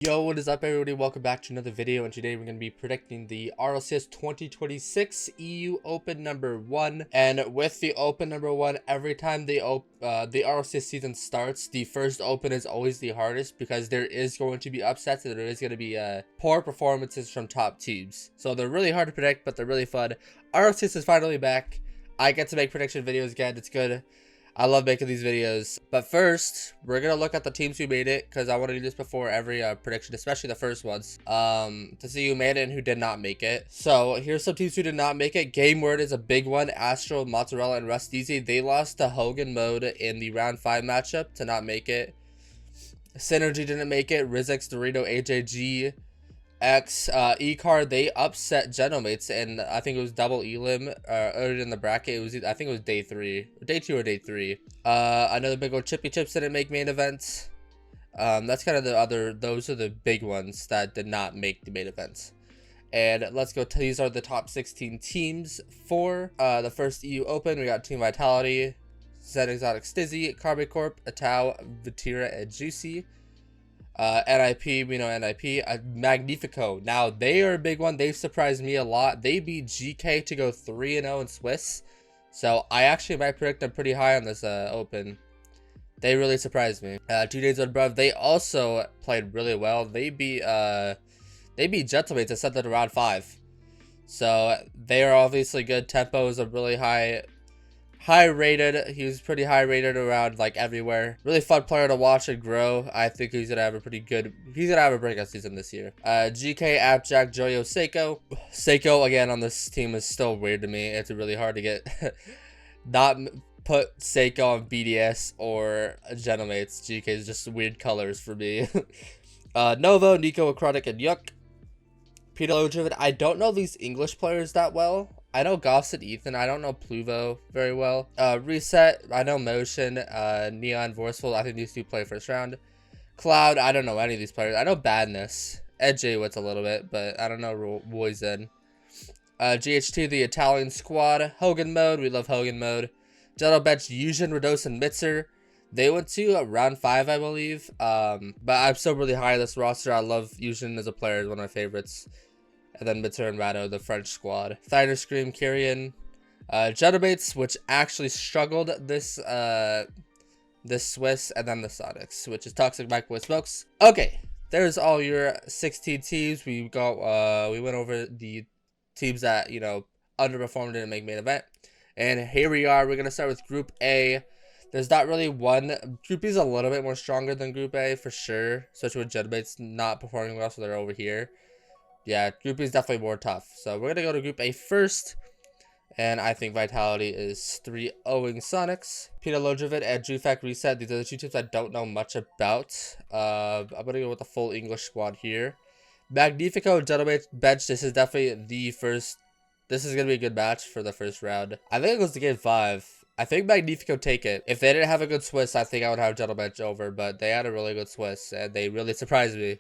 Yo, what is up everybody? Welcome back to another video, and today we're going to be predicting the RLCS 2026 EU Open number 1. And with the Open number 1, every time the RLCS season starts, the first Open is always the hardest because there is going to be upsets and there is going to be poor performances from top teams. So they're really hard to predict, but they're really fun. RLCS is finally back. I get to make prediction videos again. It's good. I love making these videos. But first, we're going to look at the teams who made it, because I want to do this before every prediction, especially the first ones, to see who made it and who did not make it. So here's some teams who did not make it. Game Word is a big one. Astro, Mozzarella, and Rusteezy. They lost to Hogan Mode in the round 5 matchup to not make it. Synergy didn't make it. Rizix, Dorito, AJG, E-Card, they upset Genomates, and I think it was double Elim earlier in the bracket. It was, I think it was day 2 or day 3. Another big one, Chippy Chips didn't make main events. That's kind of those are the big ones that did not make the main events. And let's go, these are the top 16 teams for the first EU Open. We got Team Vitality, Zen Exotic Stizzy, Carby Corp, Atau, Vatira, and Juicy. NIP, we know NIP. Magnifico, now they are a big one. They've surprised me a lot. They beat GK to go 3-0 in Swiss, so I actually might predict them pretty high on this Open. They really surprised me. 2 days above, they also played really well. They beat Gentlemates and sent them to round 5, so they are obviously good. Tempo is a really high rated. He was pretty high rated around like everywhere. Really fun player to watch and grow. I think he's gonna have a breakout season this year. GK, Appjack, Joyo, Seiko. Seiko again on this team is still weird to me. It's really hard to get not put Seiko on BDS or Genomates. GK is just weird colors for me. Novo, Nico, Acrotic, and Yuk. Peter Lojovic. I don't know these English players that well. I know Goss and Ethan. I don't know Pluvo very well. Reset. I know Motion. Neon, Vorsful. I think these two play first round. Cloud. I don't know any of these players. I know Badness. Ed J-Witz a little bit, but I don't know Royzen. GHT, the Italian squad. Hogan Mode. We love Hogan Mode. Jello Bench, Yujin, Rados, and Mitzer. They went to round 5, I believe. But I'm still really high on this roster. I love Yujin as a player. He's one of my favorites. And then Mitzer and Rado, the French squad. Thiner Scream, Kyrian, Genomates, which actually struggled this Swiss, and then the Sonics, which is Toxic Microwave Smokes. Okay, there's all your 16 teams. We went over the teams that, you know, underperformed, didn't make main event. And here we are. We're gonna start with Group A. There's not really one. Group B is a little bit more stronger than Group A for sure, especially with Genomates not performing well, so they're over here. Yeah, Group B is definitely more tough. So we're going to go to Group A first. And I think Vitality is 3-0ing Sonics. Peter Lojovic and Jufak Reset. These are the two teams I don't know much about. I'm going to go with the full English squad here. Magnifico, Gentleman Bench. This is definitely the first. This is going to be a good match for the first round. I think it goes to game 5. I think Magnifico take it. If they didn't have a good Swiss, I think I would have Gentleman Bench over. But they had a really good Swiss, and they really surprised me.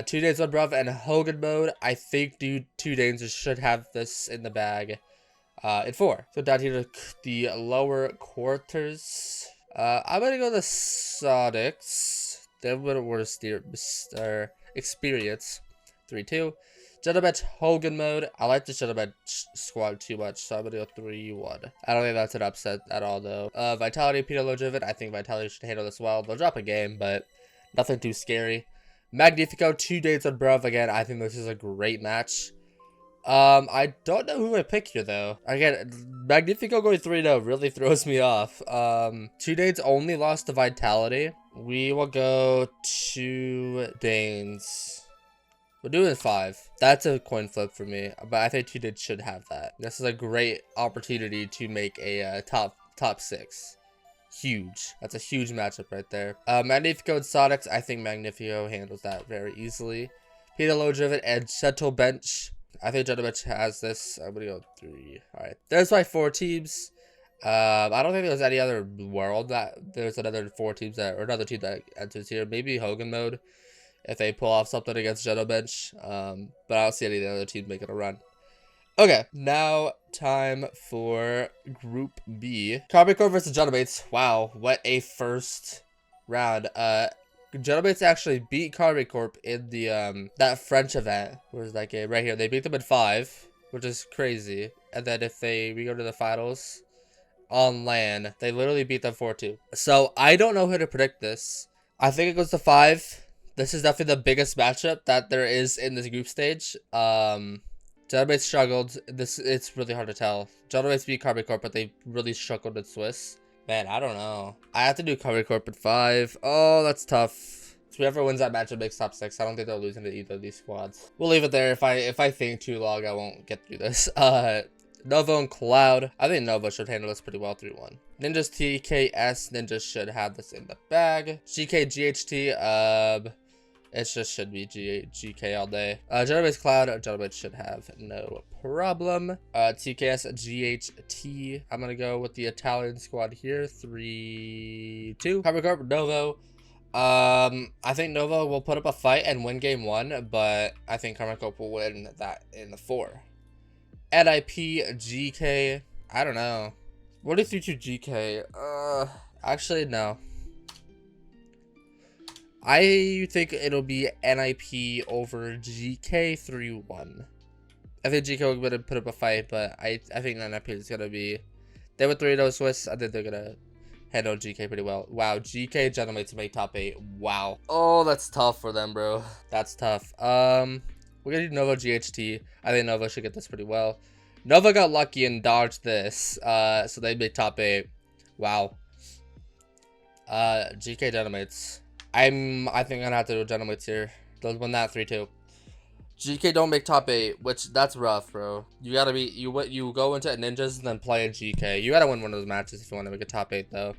2 days on Bruv and Hogan Mode. I think 2 days should have this in the bag in 4. So down here to the lower quarters. I'm going to go the Sonics. They're going to worst experience. 3-2. Gentleman Hogan Mode. I like the Gentleman squad too much, so I'm going to go 3-1. I don't think that's an upset at all, though. Vitality, Peter Lojovic. I think Vitality should handle this well. They'll drop a game, but nothing too scary. Magnifico, 2 days on Bruv. Again, I think this is a great match. I don't know who I pick here, though. Again, Magnifico going 3-0 really throws me off. 2 days only lost to Vitality. We will go to Danes. We're doing 5. That's a coin flip for me, but I think 2 days should have that. This is a great opportunity to make a top 6. Huge. That's a huge matchup right there. Magnifico and Sonics. I think Magnifico handles that very easily. Peter Lojovic and Gentle Bench. I think Gentle Bench has this. I'm gonna go 3. All right. There's my 4 teams. I don't think there's any other world that there's another 4 teams that, or another team that enters here. Maybe Hogan Mode if they pull off something against Gentle Bench. But I don't see any of the other teams making a run. Okay, now time for Group B. Carby Corp versus Genomates. Wow, what a first round. Gentleman's actually beat Carbon Corp in the that French event. Where's that game? Right here. They beat them in 5, which is crazy. And then if we go to the finals on LAN, they literally beat them 4-2. So I don't know who to predict this. I think it goes to 5. This is definitely the biggest matchup that there is in this group stage. Gentleman struggled. It's really hard to tell. Gentleman beat Carbon Corp, but they really struggled in Swiss. Man, I don't know. I have to do Carbon Corp at 5. Oh, that's tough. So whoever wins that matchup makes top 6. I don't think they'll lose into either of these squads. We'll leave it there. If I think too long, I won't get through this. Novo and Cloud. I think Novo should handle this pretty well 3-1. Ninjas TKS. Ninjas should have this in the bag. GK GHT. It just should be GK all day. Gentleman's Cloud, Gentleman should have no problem. TKS GHT. I'm gonna go with the Italian squad here. 3-2. Carbon Corp Novo. I think Novo will put up a fight and win game 1, but I think Carbon Corp will win that in the 4. NIP GK. I don't know. What if you do GK? Actually no. I think it'll be NIP over GK 3-1. I think GK will put up a fight, but I think NIP is gonna be. They were 3-0 Swiss. I think they're gonna handle GK pretty well. Wow, GK Gentlemen to make top 8. Wow. Oh, that's tough for them, bro. That's tough. We're gonna do Nova GHT. I think Nova should get this pretty well. Nova got lucky and dodged this, so they made top 8. Wow. GK Gentlemates. I think I'm gonna have to do Gentlemates here. They'll win that 3-2. GK don't make top 8, which that's rough, bro. You gotta be you go into Ninjas and then play a GK. You gotta win one of those matches if you want to make a top 8 though.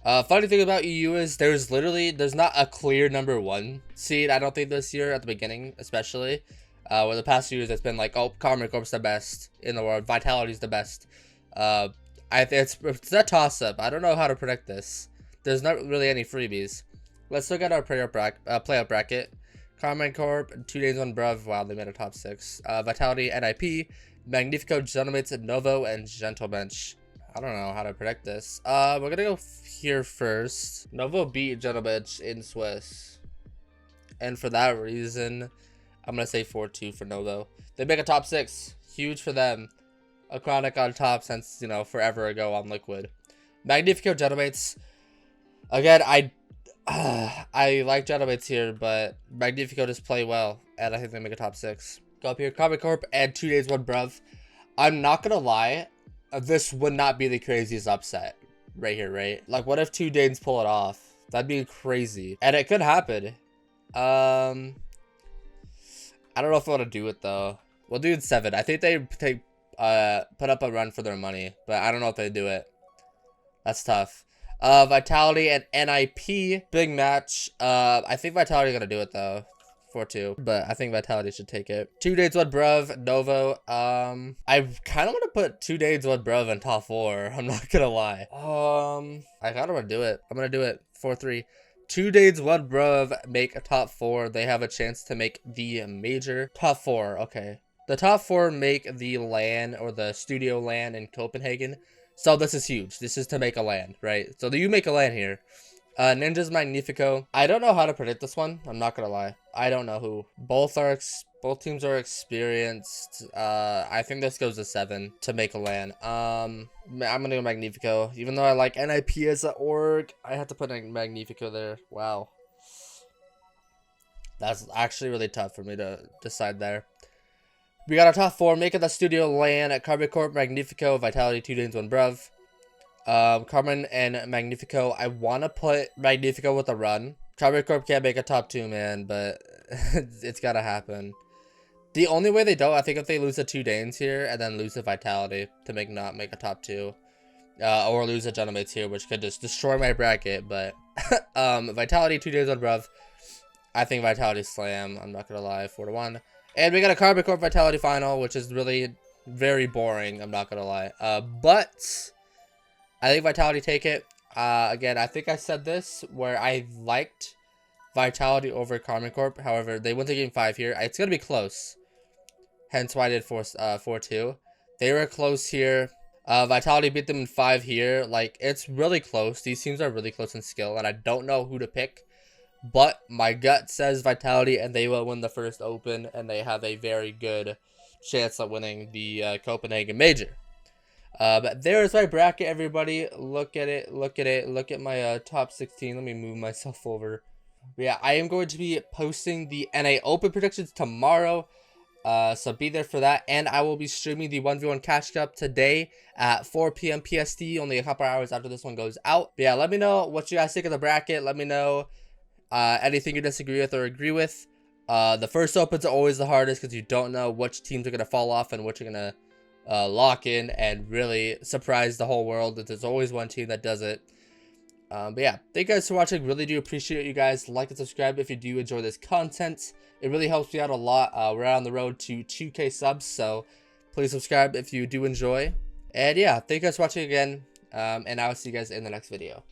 Funny thing about EU is there's not a clear number 1 seed. I don't think this year at the beginning, especially. Where the past few years it's been like, oh, Carbon Corp's the best in the world, Vitality's the best. It's a toss up. I don't know how to predict this. There's not really any freebies. Let's look at our playoff bracket. Carbon Corp, 2 days on Bruv. Wow, they made a top 6. Vitality, NIP, Magnifico, Gentlemates, Novo, and Gentlebench. I don't know how to predict this. We're gonna go here first. Novo beat Gentlebench in Swiss. And for that reason, I'm gonna say 4-2 for Novo. They make a top 6. Huge for them. A chronic on top since, you know, forever ago on Liquid. Magnifico, Gentlemates. Again, I like Gentlemates here, but Magnifico just play well, and I think they make a top 6. Go up here, Carbon Corp, and 2 days, 1 Bruv. I'm not gonna lie, this would not be the craziest upset right here, right? Like, what if 2 Danes pull it off? That'd be crazy, and it could happen. I don't know if I want to do it though. We'll do it 7. I think they put up a run for their money, but I don't know if they do it. That's tough. Vitality and NIP, big match. I think Vitality gonna do it though, 4-2. But I think Vitality should take it. 2 days, 1 Bruv, Novo. I kind of want to put 2 days, 1 Bruv in top 4. I'm not gonna lie. I kind of want to do it. I'm gonna do it 4-3. 2 days, 1 Bruv make a top 4. They have a chance to make the major top 4. Okay, the top 4 make the LAN or the studio LAN in Copenhagen. So this is huge. This is to make a LAN, right? So you make a LAN here. Ninjas Magnifico. I don't know how to predict this one. I'm not gonna lie. I don't know who. Both teams are experienced. I think this goes to 7 to make a LAN. I'm gonna go Magnifico. Even though I like NIP as an org, I have to put Magnifico there. Wow. That's actually really tough for me to decide there. We got our top 4, making the studio LAN at Carbon Corp, Magnifico, Vitality, 2 days, 1 Bruv. Carbon and Magnifico. I want to put Magnifico with a run. Carbon Corp can't make a top 2, man, but it's got to happen. The only way they don't, I think if they lose the 2 Danes here and then lose the Vitality to not make a top 2. Or lose the Gentlemates here, which could just destroy my bracket, but Vitality, 2 days, 1 Bruv. I think Vitality slam. I'm not going to lie, 4-1. And we got a Carbon Corp Vitality final, which is really very boring. I'm not going to lie. But I think Vitality take it. Again, I think I said this where I liked Vitality over Carbon Corp. However, they went to game 5 here. It's going to be close. Hence why I did 4-2. They were close here. Vitality beat them in 5 here. Like, it's really close. These teams are really close in skill, and I don't know who to pick. but my gut says Vitality, and they will win the first Open, and they have a very good chance of winning the Copenhagen Major. But there is my bracket, everybody. Look at it, look at it, look at my top 16. Let me move myself over. But yeah, I am going to be posting the NA Open predictions tomorrow. So be there for that, and I will be streaming the 1v1 Cash Cup today at 4 p.m. PST, only a couple hours after this one goes out. But yeah, let me know what you guys think of the bracket. Let me know anything you disagree with or agree with. The first Opens are always the hardest because you don't know which teams are going to fall off and which are going to lock in and really surprise the whole world. There's always one team that does it. But yeah, thank you guys for watching. Really do appreciate you guys. Like and subscribe if you do enjoy this content. It really helps me out a lot. We're on the road to 2K subs, so please subscribe if you do enjoy. And yeah, thank you guys for watching again. And I will see you guys in the next video.